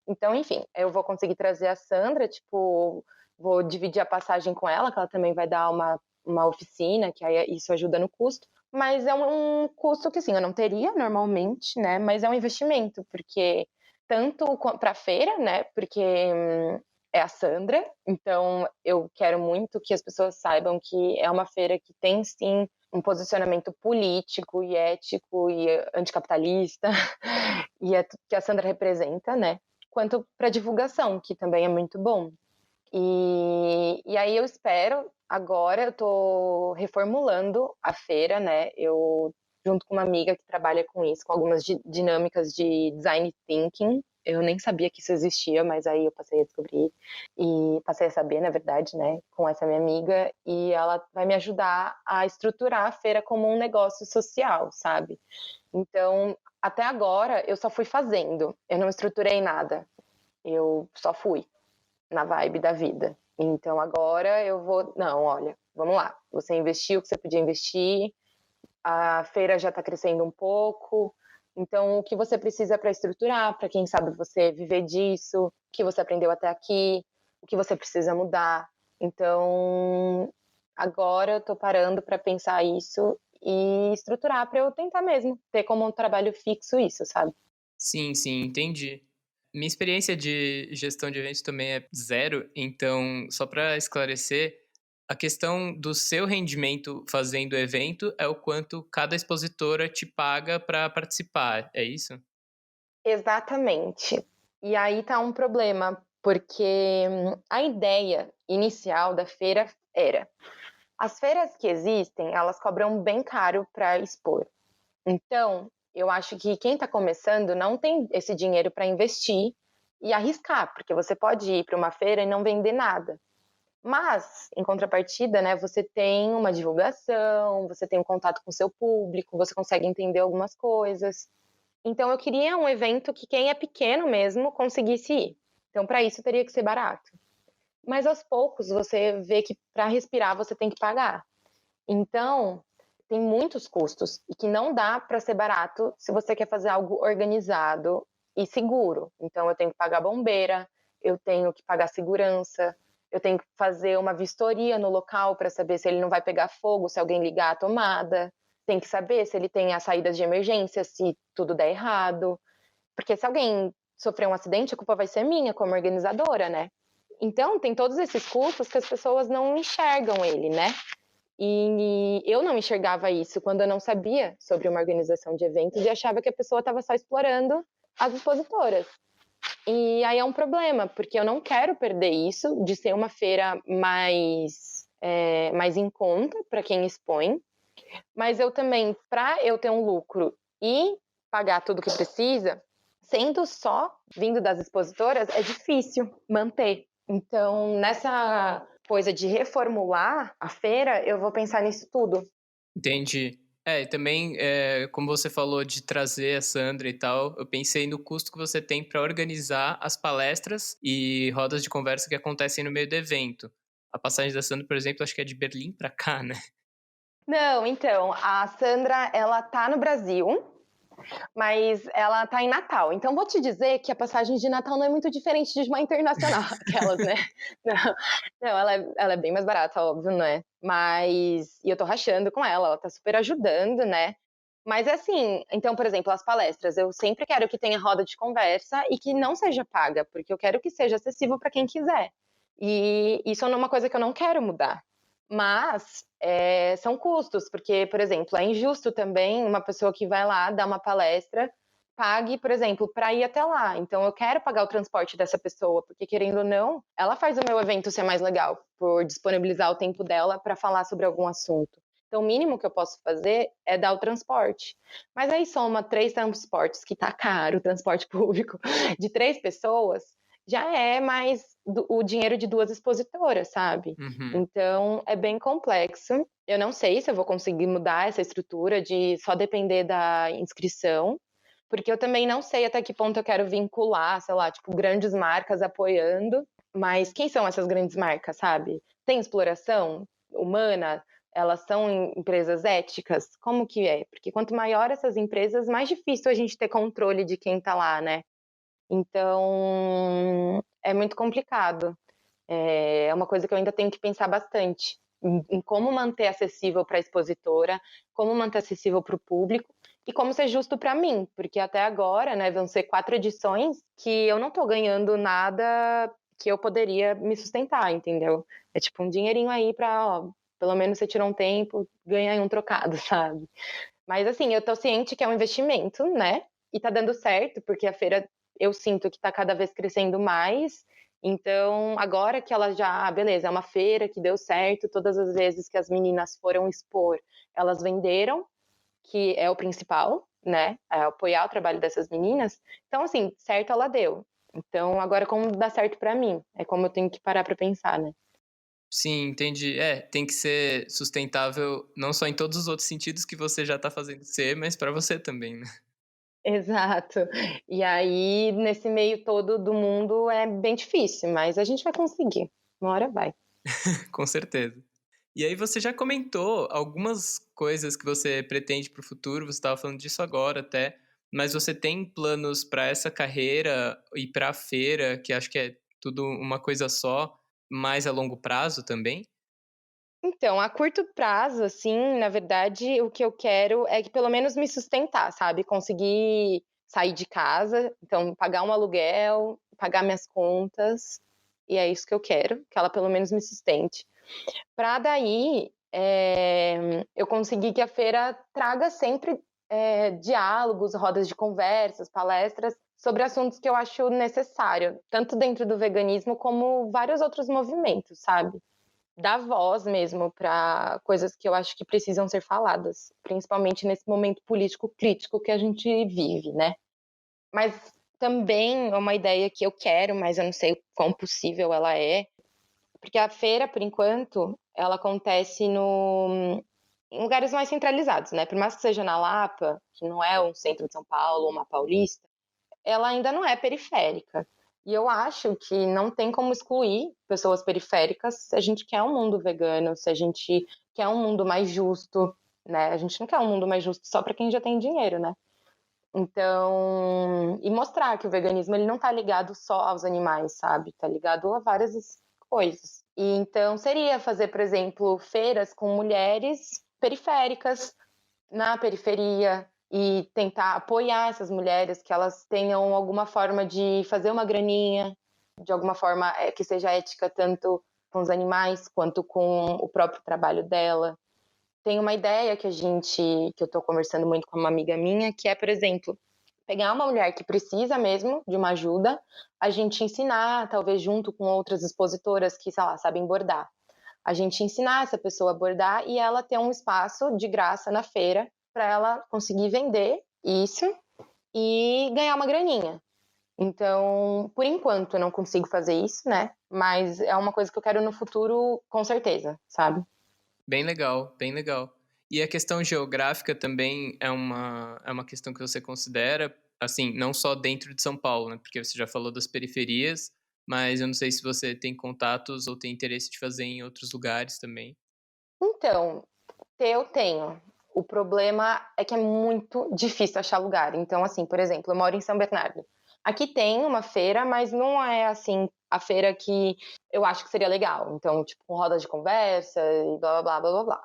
Então, enfim, eu vou conseguir trazer a Sandra, tipo, vou dividir a passagem com ela, que ela também vai dar uma oficina, que aí isso ajuda no custo, mas é um custo que, assim, eu não teria normalmente, né, mas é um investimento, porque tanto pra feira, né, porque é a Sandra, então eu quero muito que as pessoas saibam que é uma feira que tem sim um posicionamento político e ético e anticapitalista, e é tudo que a Sandra representa, né, quanto para divulgação, que também é muito bom. E aí eu espero, agora eu tô reformulando a feira, né, eu junto com uma amiga que trabalha com isso, com algumas dinâmicas de design thinking, eu nem sabia que isso existia, mas aí eu passei a descobrir, e passei a saber, na verdade, né, com essa minha amiga, e ela vai me ajudar a estruturar a feira como um negócio social, sabe. Então, até agora eu só fui fazendo, eu não estruturei nada, eu só fui na vibe da vida. Então agora eu vou, não, olha, vamos lá, você investiu o que você podia investir, a feira já está crescendo um pouco, então o que você precisa para estruturar, para quem sabe você viver disso, o que você aprendeu até aqui, o que você precisa mudar. Então agora eu tô parando para pensar isso e estruturar para eu tentar mesmo ter como um trabalho fixo isso, sabe? Sim, sim, entendi. Minha experiência de gestão de eventos também é zero, então, só para esclarecer, a questão do seu rendimento fazendo o evento é o quanto cada expositora te paga para participar, é isso? Exatamente. E aí tá um problema, porque a ideia inicial da feira era: as feiras que existem, elas cobram bem caro para expor. Então, eu acho que quem está começando não tem esse dinheiro para investir e arriscar, porque você pode ir para uma feira e não vender nada. Mas, em contrapartida, né, você tem uma divulgação, você tem um contato com o seu público, você consegue entender algumas coisas. Então, eu queria um evento que quem é pequeno mesmo conseguisse ir. Então, para isso, teria que ser barato. Mas, aos poucos, você vê que para respirar você tem que pagar. Então, tem muitos custos e que não dá para ser barato se você quer fazer algo organizado e seguro. Então, eu tenho que pagar bombeira, eu tenho que pagar segurança, eu tenho que fazer uma vistoria no local para saber se ele não vai pegar fogo se alguém ligar a tomada. Tem que saber se ele tem as saídas de emergência, se tudo der errado. Porque se alguém sofrer um acidente, a culpa vai ser minha como organizadora, né? Então, tem todos esses custos que as pessoas não enxergam ele, né? E eu não enxergava isso quando eu não sabia sobre uma organização de eventos e achava que a pessoa estava só explorando as expositoras. E aí é um problema, porque eu não quero perder isso de ser uma feira mais em conta para quem expõe, mas eu também, para eu ter um lucro e pagar tudo que precisa, sendo só vindo das expositoras, é difícil manter. Então, nessa coisa de reformular a feira, eu vou pensar nisso tudo. Entendi. É, e também, como você falou de trazer a Sandra e tal, eu pensei no custo que você tem para organizar as palestras e rodas de conversa que acontecem no meio do evento. A passagem da Sandra, por exemplo, acho que é de Berlim para cá, né? Não, então, a Sandra, ela tá no Brasil, mas ela tá em Natal. Então, vou te dizer que a passagem de Natal não é muito diferente de uma internacional, aquelas, né? Não, não ela é bem mais barata, óbvio, não é? Mas, e eu tô rachando com ela tá super ajudando, né? Mas é assim, então, por exemplo, as palestras, eu sempre quero que tenha roda de conversa e que não seja paga, porque eu quero que seja acessível para quem quiser. E isso é uma coisa que eu não quero mudar. Mas são custos, porque, por exemplo, é injusto também uma pessoa que vai lá dar uma palestra pague, por exemplo, para ir até lá. Então, eu quero pagar o transporte dessa pessoa, porque, querendo ou não, ela faz o meu evento ser mais legal, por disponibilizar o tempo dela para falar sobre algum assunto. Então, o mínimo que eu posso fazer é dar o transporte. Mas aí soma 3 transportes, que tá caro, o transporte público, de 3 pessoas, já é mais o dinheiro de 2 expositoras, sabe? Uhum. Então, é bem complexo. Eu não sei se eu vou conseguir mudar essa estrutura de só depender da inscrição, porque eu também não sei até que ponto eu quero vincular, sei lá, tipo, grandes marcas apoiando, mas quem são essas grandes marcas, sabe? Tem exploração humana? Elas são empresas éticas? Como que é? Porque quanto maior essas empresas, mais difícil a gente ter controle de quem tá lá, né? Então, é muito complicado. É uma coisa que eu ainda tenho que pensar bastante em como manter acessível para a expositora, como manter acessível para o público e como ser justo para mim, porque até agora, né, vão ser 4 edições que eu não estou ganhando nada que eu poderia me sustentar, entendeu? É tipo um dinheirinho aí para, ó, pelo menos você tirou um tempo, ganha aí um trocado, sabe? Mas assim, eu tô ciente que é um investimento, né? E tá dando certo, porque a feira eu sinto que tá cada vez crescendo mais. Então, agora que ela já, beleza, é uma feira que deu certo, todas as vezes que as meninas foram expor, elas venderam, que é o principal, né? É apoiar o trabalho dessas meninas. Então, assim, certo ela deu. Então, agora como dá certo pra mim? É como eu tenho que parar pra pensar, né? Sim, entendi. É, tem que ser sustentável não só em todos os outros sentidos que você já tá fazendo ser, mas para você também, né? Exato. E aí, nesse meio todo do mundo é bem difícil, mas a gente vai conseguir. Uma hora vai. Com certeza. E aí você já comentou algumas coisas que você pretende para o futuro, você estava falando disso agora até, mas você tem planos para essa carreira e para a feira, que acho que é tudo uma coisa só, mais a longo prazo também? Então, a curto prazo, assim, na verdade, o que eu quero é que pelo menos me sustentar, sabe, conseguir sair de casa, então pagar um aluguel, pagar minhas contas, e é isso que eu quero, que ela pelo menos me sustente. Pra daí, eu conseguir que a feira traga sempre, diálogos, rodas de conversas, palestras sobre assuntos que eu acho necessário, tanto dentro do veganismo como vários outros movimentos, sabe. Dar voz mesmo para coisas que eu acho que precisam ser faladas, principalmente nesse momento político crítico que a gente vive, né. Mas também é uma ideia que eu quero, mas eu não sei o quão possível ela é, porque a feira, por enquanto, ela acontece em lugares mais centralizados, né, por mais que seja na Lapa, que não é um centro de São Paulo ou uma Paulista, ela ainda não é periférica. E eu acho que não tem como excluir pessoas periféricas se a gente quer um mundo vegano, se a gente quer um mundo mais justo, né? A gente não quer um mundo mais justo só para quem já tem dinheiro, né? Então, e mostrar que o veganismo ele não está ligado só aos animais, sabe? Tá ligado a várias coisas. E então seria fazer, por exemplo, feiras com mulheres periféricas na periferia e tentar apoiar essas mulheres, que elas tenham alguma forma de fazer uma graninha, de alguma forma que seja ética tanto com os animais quanto com o próprio trabalho dela. Tem uma ideia que eu estou conversando muito com uma amiga minha, que é, por exemplo, pegar uma mulher que precisa mesmo de uma ajuda, a gente ensinar, talvez junto com outras expositoras que, sei lá, sabem bordar. A gente ensinar essa pessoa a bordar e ela ter um espaço de graça na feira para ela conseguir vender isso e ganhar uma graninha. Então, por enquanto, eu não consigo fazer isso, né? Mas é uma coisa que eu quero no futuro, com certeza, sabe? Bem legal, bem legal. E a questão geográfica também é uma questão que você considera, assim, não só dentro de São Paulo, né? Porque você já falou das periferias, mas eu não sei se você tem contatos ou tem interesse de fazer em outros lugares também. Então, eu tenho. O problema é que é muito difícil achar lugar. Então, assim, por exemplo, eu moro em São Bernardo. Aqui tem uma feira, mas não é assim a feira que eu acho que seria legal. Então, tipo, com rodas de conversa e blá blá blá blá blá blá.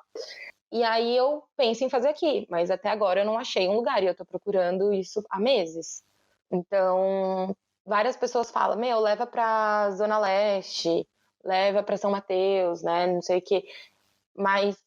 E aí eu penso em fazer aqui, mas até agora eu não achei um lugar e eu tô procurando isso há meses. Então, várias pessoas falam: "Meu, leva pra Zona Leste, leva pra São Mateus, né, não sei o quê". Mas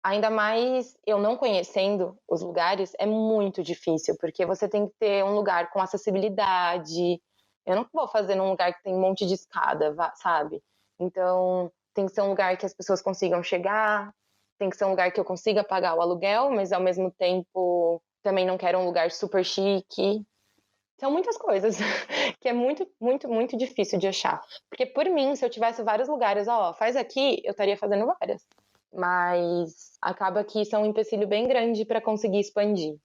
ainda mais eu não conhecendo os lugares, é muito difícil, porque você tem que ter um lugar com acessibilidade. Eu não vou fazer num lugar que tem um monte de escada, sabe? Então, tem que ser um lugar que as pessoas consigam chegar, tem que ser um lugar que eu consiga pagar o aluguel, mas ao mesmo tempo também não quero um lugar super chique. São muitas coisas que é muito, muito, muito difícil de achar. Porque por mim, se eu tivesse vários lugares, ó, faz aqui, eu estaria fazendo várias. Mas acaba que isso é um empecilho bem grande para conseguir expandir.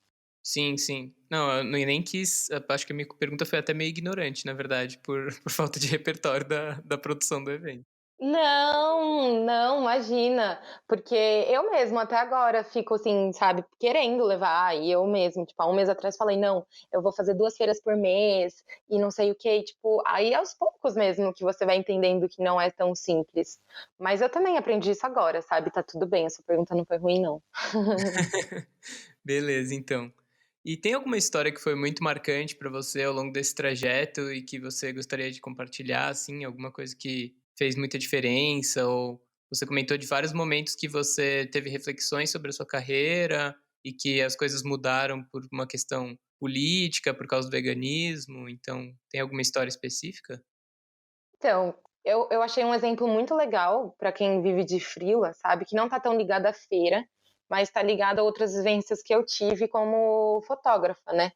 Sim, sim. Não, eu nem quis. Acho que a minha pergunta foi até meio ignorante, na verdade, por, por falta de repertório da produção do evento. Não, não, imagina, porque eu mesma até agora fico assim, sabe, querendo levar, e eu mesma, tipo, há um mês atrás falei, não, eu vou fazer 2 feiras por mês, e não sei o quê, tipo, aí aos poucos mesmo que você vai entendendo que não é tão simples. Mas eu também aprendi isso agora, sabe, tá tudo bem, essa pergunta não foi ruim não. Beleza, então. E tem alguma história que foi muito marcante para você ao longo desse trajeto e que você gostaria de compartilhar, assim, alguma coisa que fez muita diferença ou você comentou de vários momentos que você teve reflexões sobre a sua carreira e que as coisas mudaram por uma questão política, por causa do veganismo, então tem alguma história específica? Então, eu achei um exemplo muito legal para quem vive de freela, sabe, que não tá tão ligado à feira, mas tá ligado a outras vivências que eu tive como fotógrafa, né.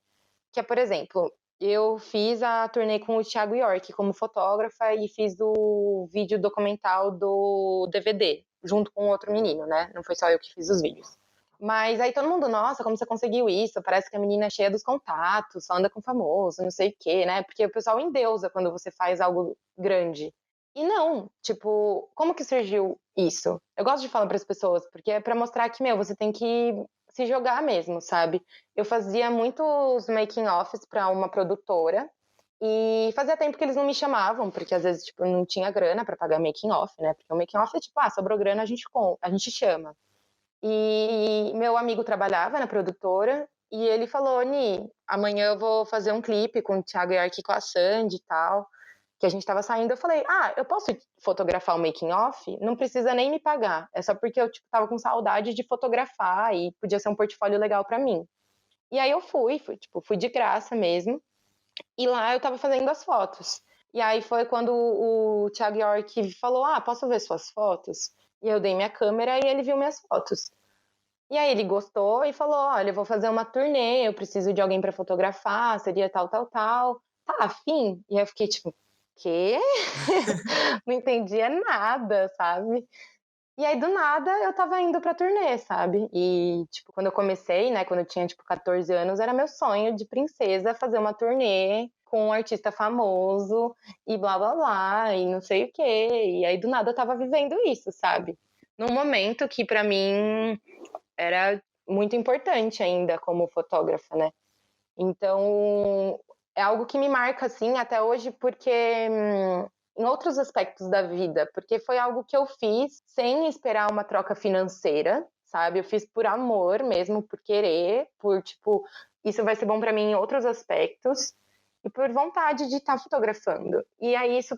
Que é, por exemplo, eu fiz a turnê com o Thiago York como fotógrafa e fiz o vídeo documental do DVD, junto com outro menino, né, não foi só eu que fiz os vídeos. Mas aí todo mundo: "Nossa, como você conseguiu isso? Parece que a menina é cheia dos contatos, só anda com famoso, não sei o quê", né, porque o pessoal endeusa quando você faz algo grande. E não, tipo, como que surgiu isso? Eu gosto de falar para as pessoas, porque é para mostrar que, meu, você tem que se jogar mesmo, sabe. Eu fazia muitos making offs para uma produtora, E fazia tempo que eles não me chamavam, porque às vezes, tipo, não tinha grana pra pagar making off, né? Porque o making off é tipo, sobrou grana, a gente chama. E meu amigo trabalhava na produtora e ele falou: Ni, amanhã eu vou fazer um clipe com o Thiago York e com a Sandy e tal, que a gente tava saindo. Eu falei: eu posso fotografar o making off? Não precisa nem me pagar. É só porque eu, tipo, tava com saudade de fotografar e podia ser um portfólio legal pra mim. E aí eu fui de graça mesmo. E lá eu tava fazendo as fotos. E aí foi quando o Thiago York falou: posso ver suas fotos? E eu dei minha câmera e ele viu minhas fotos. E aí ele gostou e falou: olha, eu vou fazer uma turnê, eu preciso de alguém para fotografar, seria tal, tal, tal. Tá afim? E aí eu fiquei tipo, quê? Não entendia nada, sabe? E aí, do nada, eu tava indo pra turnê, sabe? E, tipo, quando eu comecei, né, quando eu tinha, tipo, 14 anos, era meu sonho de princesa fazer uma turnê com um artista famoso e blá, blá, blá, e não sei o quê. E aí, do nada, eu tava vivendo isso, sabe? Num momento que, pra mim, era muito importante ainda como fotógrafa, né? Então, é algo que me marca, assim, até hoje, porque em outros aspectos da vida, porque foi algo que eu fiz sem esperar uma troca financeira, sabe? Eu fiz por amor mesmo, por querer, por, tipo, isso vai ser bom para mim em outros aspectos, e por vontade de estar fotografando. E aí, isso,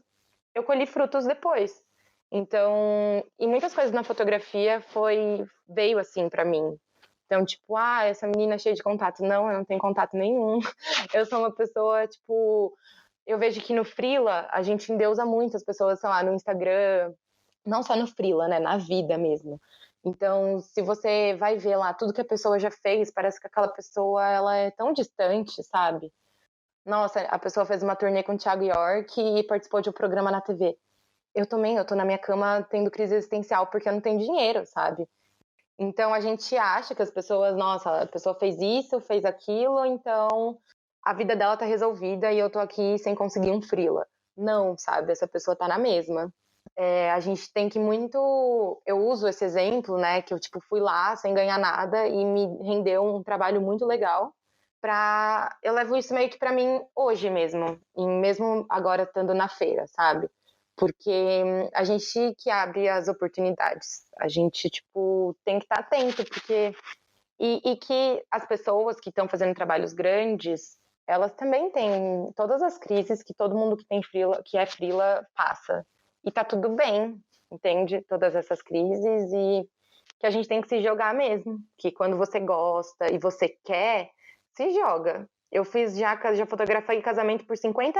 eu colhi frutos depois. Então, e muitas coisas na fotografia veio assim para mim. Então, tipo, essa menina é cheia de contato. Não, eu não tenho contato nenhum. Eu sou uma pessoa, tipo, eu vejo que no Freela a gente endeusa muito as pessoas, sei lá, no Instagram, não só no Freela, né, na vida mesmo. Então, se você vai ver lá tudo que a pessoa já fez, parece que aquela pessoa, ela é tão distante, sabe? Nossa, a pessoa fez uma turnê com o Thiago York e participou de um programa na TV. Eu também, eu tô na minha cama tendo crise existencial porque eu não tenho dinheiro, sabe? Então a gente acha que as pessoas, nossa, a pessoa fez isso, fez aquilo, então a vida dela tá resolvida e eu tô aqui sem conseguir um freela. Não, sabe? Essa pessoa tá na mesma. A gente tem que muito. Eu uso esse exemplo, né? Que eu tipo fui lá sem ganhar nada e me rendeu um trabalho muito legal. Eu levo isso meio que para mim hoje mesmo, e mesmo agora estando na feira, sabe? Porque a gente que abre as oportunidades, a gente tipo tem que estar atento, porque e que as pessoas que estão fazendo trabalhos grandes, elas também têm todas as crises que todo mundo que tem freela, que é freela passa. E tá tudo bem, entende? Todas essas crises e que a gente tem que se jogar mesmo, que quando você gosta e você quer, se joga. Eu já fotografei casamento por R$ 50.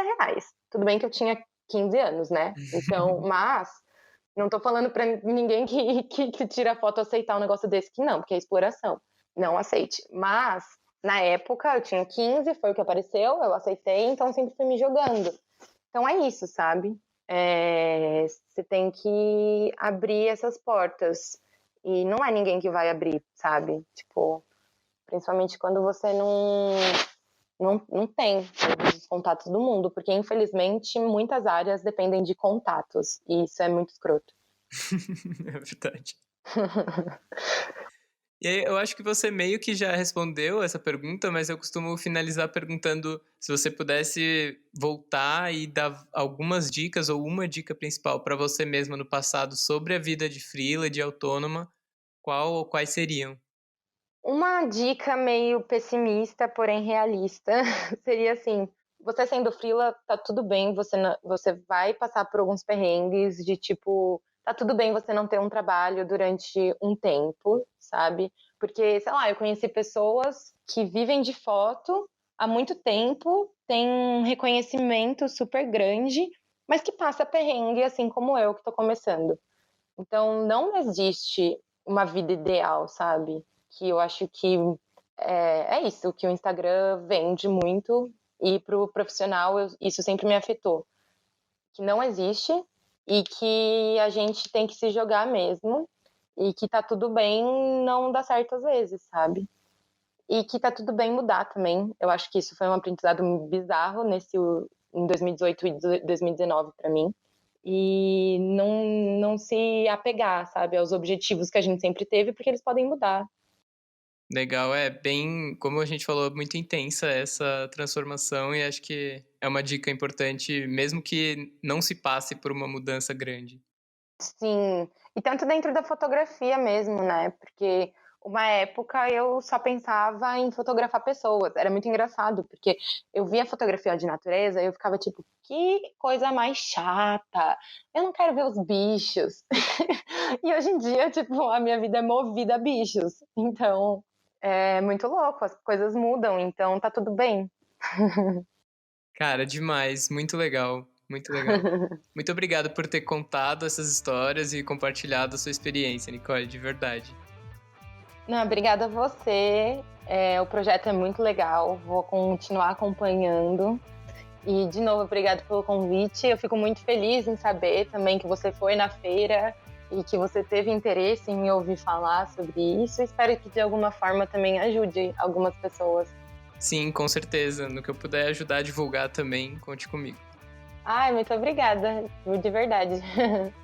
Tudo bem que eu tinha 15 anos, né? Então, mas não tô falando pra ninguém que tira foto aceitar um negócio desse, que não, porque é exploração. Não aceite. Mas, na época, eu tinha 15, foi o que apareceu, eu aceitei, então sempre fui me jogando. Então é isso, sabe? Você tem que abrir essas portas. E não é ninguém que vai abrir, sabe? Tipo, principalmente quando você não tem todos os contatos do mundo, porque infelizmente muitas áreas dependem de contatos, e isso é muito escroto. É verdade. E aí, eu acho que você meio que já respondeu essa pergunta, mas eu costumo finalizar perguntando se você pudesse voltar e dar algumas dicas ou uma dica principal para você mesma no passado sobre a vida de freela, de autônoma, qual ou quais seriam? Uma dica meio pessimista, porém realista, seria assim: você sendo freela, tá tudo bem, você vai passar por alguns perrengues de tipo, tá tudo bem você não ter um trabalho durante um tempo, sabe? Porque, sei lá, eu conheci pessoas que vivem de foto há muito tempo, têm um reconhecimento super grande, mas que passa perrengue, assim como eu, que tô começando. Então, não existe uma vida ideal, sabe? Que eu acho que é isso, que o Instagram vende muito e pro profissional isso sempre me afetou. Que não existe e que a gente tem que se jogar mesmo e que tá tudo bem não dar certo às vezes, sabe? E que tá tudo bem mudar também. Eu acho que isso foi um aprendizado bizarro em 2018 e 2019 para mim e não se apegar, sabe, aos objetivos que a gente sempre teve, porque eles podem mudar. Legal, é bem, como a gente falou, muito intensa essa transformação e acho que é uma dica importante, mesmo que não se passe por uma mudança grande. Sim, e tanto dentro da fotografia mesmo, né, porque uma época eu só pensava em fotografar pessoas, era muito engraçado, porque eu via fotografia de natureza e eu ficava tipo: "Que coisa mais chata, eu não quero ver os bichos". E hoje em dia, tipo, a minha vida é movida a bichos, então é muito louco, as coisas mudam, então tá tudo bem. Cara, demais, muito legal, muito legal. Muito obrigado por ter contado essas histórias e compartilhado a sua experiência, Nicole, de verdade. Não, obrigada a você, o projeto é muito legal, vou continuar acompanhando. E, de novo, obrigado pelo convite. Eu fico muito feliz em saber também que você foi na feira e que você teve interesse em me ouvir falar sobre isso. Espero que, de alguma forma, também ajude algumas pessoas. Sim, com certeza. No que eu puder ajudar a divulgar também, conte comigo. Ai, muito obrigada, de verdade.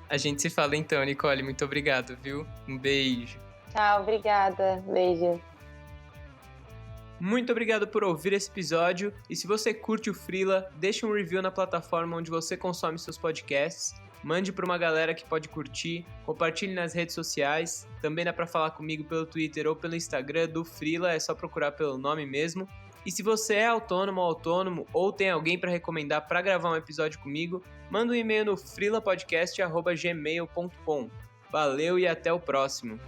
A gente se fala então, Nicole. Muito obrigado, viu? Um beijo. Tchau, obrigada. Beijo. Muito obrigado por ouvir esse episódio. E se você curte o Freela, deixe um review na plataforma onde você consome seus podcasts. Mande para uma galera que pode curtir. Compartilhe nas redes sociais. Também dá para falar comigo pelo Twitter ou pelo Instagram do Freela. É só procurar pelo nome mesmo. E se você é autônomo ou autônomo ou tem alguém para recomendar para gravar um episódio comigo, manda um e-mail no freelapodcast@gmail.com. Valeu e até o próximo!